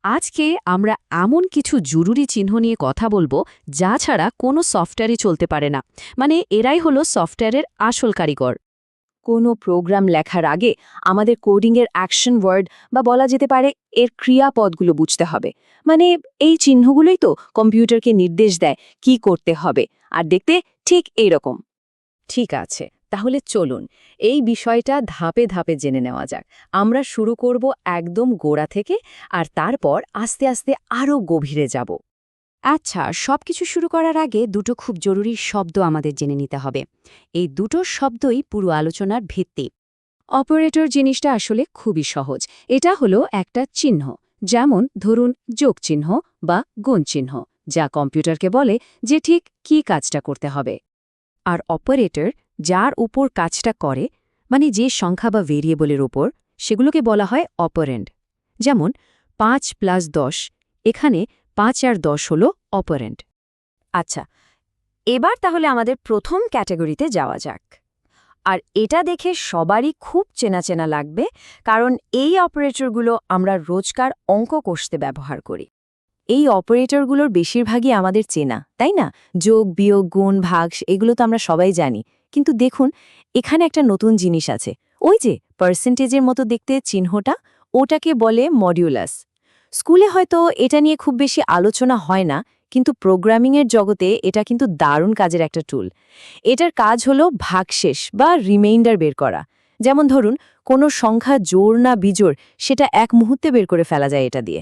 আজকে আমরা এমন কিছু জরুরি চিহ্ন নিয়ে কথা বলবো যা ছাড়া কোনো সফটওয়্যারই চলতে পারে না। মানে এরাই হলো সফটওয়্যারের আসল কারিগর। কোনো প্রোগ্রাম লেখার আগে আমাদের কোডিংয়ের অ্যাকশন ওয়ার্ড বা বলা যেতে পারে এর ক্রিয়াপদগুলো বুঝতে হবে। মানে এই চিহ্নগুলোই তো কম্পিউটারকে নির্দেশ দেয় কি করতে হবে, আর দেখতে ঠিক এইরকম। ঠিক আছে, তাহলে চলুন এই বিষয়টা ধাপে ধাপে জেনে নেওয়া যাক। আমরা শুরু করব একদম গোড়া থেকে, আর তারপর আস্তে আস্তে আরও গভীরে যাব। আচ্ছা, সবকিছু শুরু করার আগে দুটো খুব জরুরি শব্দ আমাদের জেনে নিতে হবে। এই দুটো শব্দই পুরো আলোচনার ভিত্তি। অপারেটর জিনিসটা আসলে খুবই সহজ। এটা হলো একটা চিহ্ন, যেমন ধরুন যোগ চিহ্ন বা গুণ চিহ্ন, যা কম্পিউটারকে বলে যে ঠিক কী কাজটা করতে হবে। আর অপারেটর যার উপর কাজটা করে, মানে যে সংখ্যা বা ভেরিয়েবলের উপর, সেগুলোকে বলা হয় অপারেন্ড। যেমন 5+10, এখানে 5 আর 10 হলো অপারেন্ড। আচ্ছা, এবার তাহলে আমাদের প্রথম ক্যাটাগরিতে যাওয়া যাক। আর এটা দেখে সবারই খুব চেনা চেনা লাগবে, কারণ এই অপারেটরগুলো আমরা রোজকার অঙ্ক কষতে ব্যবহার করি। এই অপারেটরগুলোর বেশিরভাগই আমাদের চেনা, তাই না? যোগ, বিয়োগ, গুণ, ভাগ, এগুলো তো আমরা সবাই জানি। কিন্তু দেখুন, এখানে একটা নতুন জিনিস আছে। ওই যে পার্সেন্টেজের মতো দেখতে চিহ্নটা, ওটাকে বলে মডিউলাস। স্কুলে হয়তো এটা নিয়ে খুব বেশি আলোচনা হয় না, কিন্তু প্রোগ্রামিংয়ের জগতে এটা কিন্তু দারুণ কাজের একটা টুল। এটার কাজ হলো ভাগশেষ বা রিমাইন্ডার বের করা। যেমন ধরুন, কোনো সংখ্যা জোড় না বিজোড়, সেটা এক মুহূর্তে বের করে ফেলা যায় এটা দিয়ে।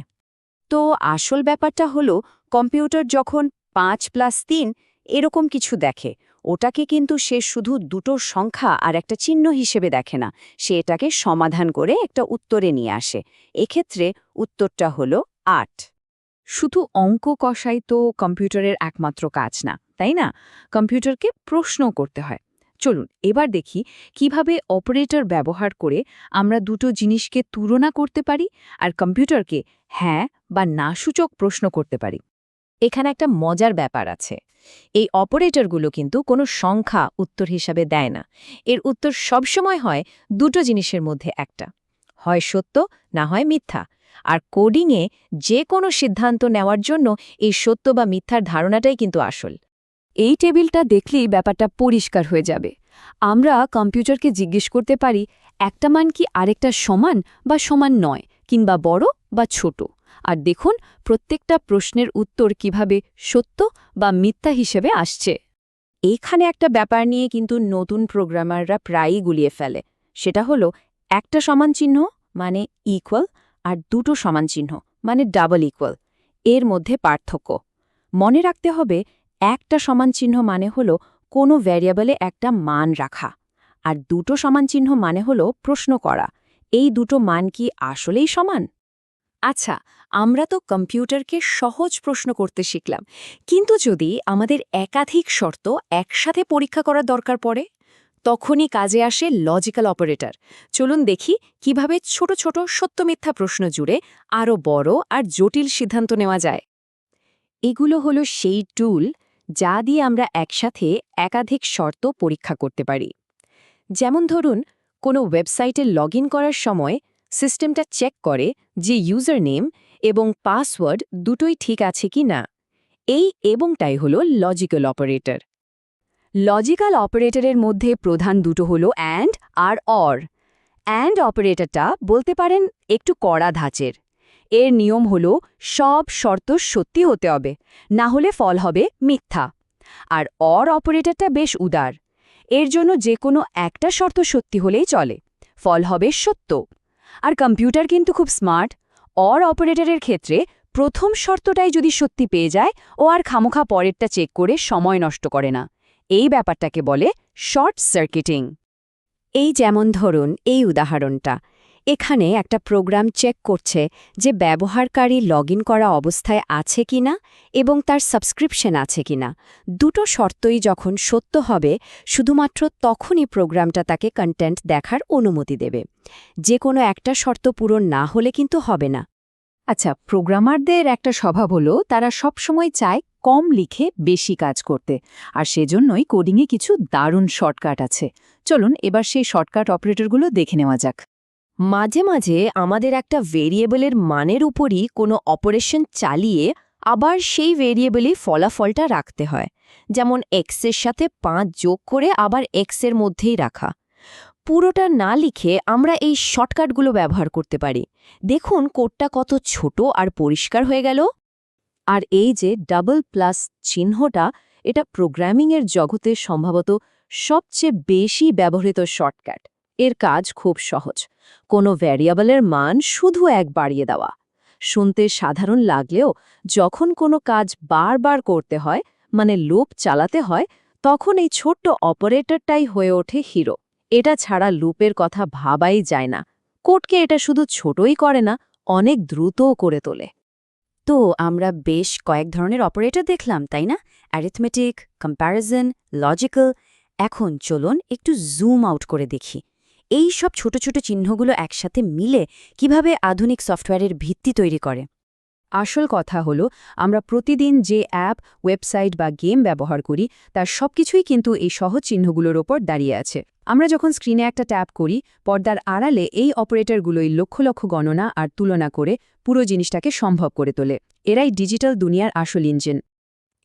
তো আসল ব্যাপারটা হলো, কম্পিউটার যখন 5+3 এরকম কিছু দেখে, ওটাকে কিন্তু সে শুধু দুটো সংখ্যা আর একটা চিহ্ন হিসেবে দেখে না, সে এটাকে সমাধান করে একটা উত্তরে নিয়ে আসে। এক্ষেত্রে উত্তরটা হলো 8। শুধু অঙ্ক কষাই তো কম্পিউটারের একমাত্র কাজ না, তাই না? কম্পিউটারকে প্রশ্ন করতে হয়। চলুন এবার দেখি কিভাবে অপারেটর ব্যবহার করে আমরা দুটো জিনিসকে তুলনা করতে পারি আর কম্পিউটারকে হ্যাঁ বা না সূচক প্রশ্ন করতে পারি। এখানে একটা মজার ব্যাপার আছে। এই অপারেটরগুলো কিন্তু কোনো সংখ্যা উত্তর হিসাবে দেয় না। এর উত্তর সবসময় হয় দুটো জিনিসের মধ্যে একটা, হয় সত্য না হয় মিথ্যা। আর কোডিংয়ে যে কোনো সিদ্ধান্ত নেওয়ার জন্য এই সত্য বা মিথ্যার ধারণাটাই কিন্তু আসল। এই টেবিলটা দেখলেই ব্যাপারটা পরিষ্কার হয়ে যাবে। আমরা কম্পিউটারকে জিজ্ঞেস করতে পারি একটা মান কি আরেকটা সমান বা সমান নয়, কিংবা বড় বা ছোট। আর দেখুন প্রত্যেকটা প্রশ্নের উত্তর কিভাবে সত্য বা মিথ্যা হিসেবে আসছে। এইখানে একটা ব্যাপার নিয়ে কিন্তু নতুন প্রোগ্রামাররা প্রায়ই গুলিয়ে ফেলে। সেটা হলো একটা সমান চিহ্ন মানে ইকুয়াল, আর দুটো সমান চিহ্ন মানে ডাবল ইকুয়াল। এর মধ্যে পার্থক্য মনে রাখতে হবে। একটা সমান চিহ্ন মানে হলো কোনো ভ্যারিয়েবলে একটা মান রাখা, আর দুটো সমান চিহ্ন মানে হলো প্রশ্ন করা এই দুটো মান কি আসলেই সমান। আচ্ছা, আমরা তো কম্পিউটারকে সহজ প্রশ্ন করতে শিখলাম, কিন্তু যদি আমাদের একাধিক শর্ত একসাথে পরীক্ষা করার দরকার পড়ে, তখনই কাজে আসে লজিক্যাল অপারেটর। চলুন দেখি কিভাবে ছোট ছোট সত্য মিথ্যা প্রশ্ন জুড়ে আরও বড় আর জটিল সিদ্ধান্ত নেওয়া যায়। এগুলো হলো সেই টুল যা দিয়ে আমরা একসাথে একাধিক শর্ত পরীক্ষা করতে পারি। যেমন ধরুন, কোনো ওয়েবসাইটে লগ করার সময় সিস্টেমটা চেক করে যে ইউজার নেম এবং পাসওয়ার্ড দুটোই ঠিক আছে কি না। এই এবংটাই হলো লজিক্যাল অপারেটর। লজিক্যাল অপারেটরের মধ্যে প্রধান দুটো হলো অ্যান্ড আর অর। অ্যান্ড অপারেটরটা বলতে পারেন একটু কড়া ধাঁচের। এর নিয়ম হলো সব শর্ত সত্যি হতে হবে, না হলে ফল হবে মিথ্যা। আর অর অপারেটরটা বেশ উদার। এর জন্য যে কোনো একটা শর্ত সত্যি হলেই চলে, ফল হবে সত্য। আর কম্পিউটার কিন্তু খুব স্মার্ট। অর অপারেটরের ক্ষেত্রে প্রথম শর্তটাই যদি সত্যি পেয়ে যায়, ও আর খামোখা পরেরটা চেক করে সময় নষ্ট করে না। এই ব্যাপারটাকে বলে শর্ট সার্কিটিং। এই যেমন ধরুন এই উদাহরণটা, এখানে একটা প্রোগ্রাম চেক করছে যে ব্যবহারকারী লগ করা অবস্থায় আছে কিনা এবং তার সাবস্ক্রিপশন আছে কিনা। দুটো শর্তই যখন সত্য হবে, শুধুমাত্র তখনই প্রোগ্রামটা তাকে কন্টেন্ট দেখার অনুমতি দেবে। যে কোনো একটা শর্ত পূরণ না হলে কিন্তু হবে না। আচ্ছা, প্রোগ্রামারদের একটা স্বভাব হলো তারা সবসময় চায় কম লিখে বেশি কাজ করতে, আর সেজন্যই কোডিংয়ে কিছু দারুণ শর্টকাট আছে। চলুন এবার সেই শর্টকাট অপারেটরগুলো দেখে নেওয়া যাক। মাঝে মাঝে আমাদের একটা ভেরিয়েবলের মানের উপরই কোনো অপারেশন চালিয়ে আবার সেই ভেরিয়েবলই ফলাফলটা রাখতে হয়, যেমন এক্সের সাথে 5 যোগ করে আবার এক্সের মধ্যেই রাখা। পুরোটা না লিখে আমরা এই শর্টকাটগুলো ব্যবহার করতে পারি। দেখুন কোডটা কত ছোট আর পরিষ্কার হয়ে গেল। আর এই যে ডাবল প্লাস চিহ্নটা, এটা প্রোগ্রামিংয়ের জগতে সম্ভবত সবচেয়ে বেশি ব্যবহৃত শর্টকাট। এর কাজ খুব সহজ, কোনো ভ্যারিয়েবলের মান শুধু এক বাড়িয়ে দেওয়া। শুনতে সাধারণ লাগলেও যখন কোনো কাজ বারবার করতে হয়, মানে লুপ চালাতে হয়, তখন এই ছোট্ট অপারেটরটাই হয়ে ওঠে হিরো। এটা ছাড়া লুপের কথা ভাবাই যায় না। কোডকে এটা শুধু ছোটই করে না, অনেক দ্রুতও করে তোলে। তো আমরা বেশ কয়েক ধরনের অপারেটর দেখলাম, তাই না? Arithmetic, comparison, logical. এখন চলুন একটু জুম আউট করে দেখি এই সব ছোট ছোট চিহ্নগুলো একসাথে মিলে কিভাবে আধুনিক সফটওয়্যারের ভিত্তি তৈরি করে। আসল কথা হলো, আমরা প্রতিদিন যে অ্যাপ, ওয়েবসাইট বা গেম ব্যবহার করি তার সবকিছুই কিন্তু এই সহজ চিহ্নগুলোর ওপর দাঁড়িয়ে আছে। আমরা যখন স্ক্রিনে একটা ট্যাপ করি, পর্দার আড়ালে এই অপারেটরগুলোই লক্ষ লক্ষ গণনা আর তুলনা করে পুরো জিনিসটাকে সম্ভব করে তোলে। এরাই ডিজিটাল দুনিয়ার আসল ইঞ্জিন।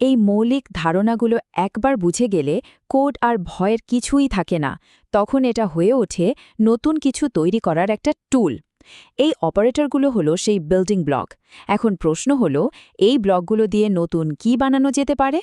এই মৌলিক ধারণাগুলো একবার বুঝে গেলে কোড আর ভয়ের কিছুই থাকে না। তখন এটা হয়ে ওঠে নতুন কিছু তৈরি করার একটা টুল। এই অপারেটরগুলো হলো সেই বিল্ডিং ব্লক। এখন প্রশ্ন হলো, এই ব্লকগুলো দিয়ে নতুন কি বানানো যেতে পারে?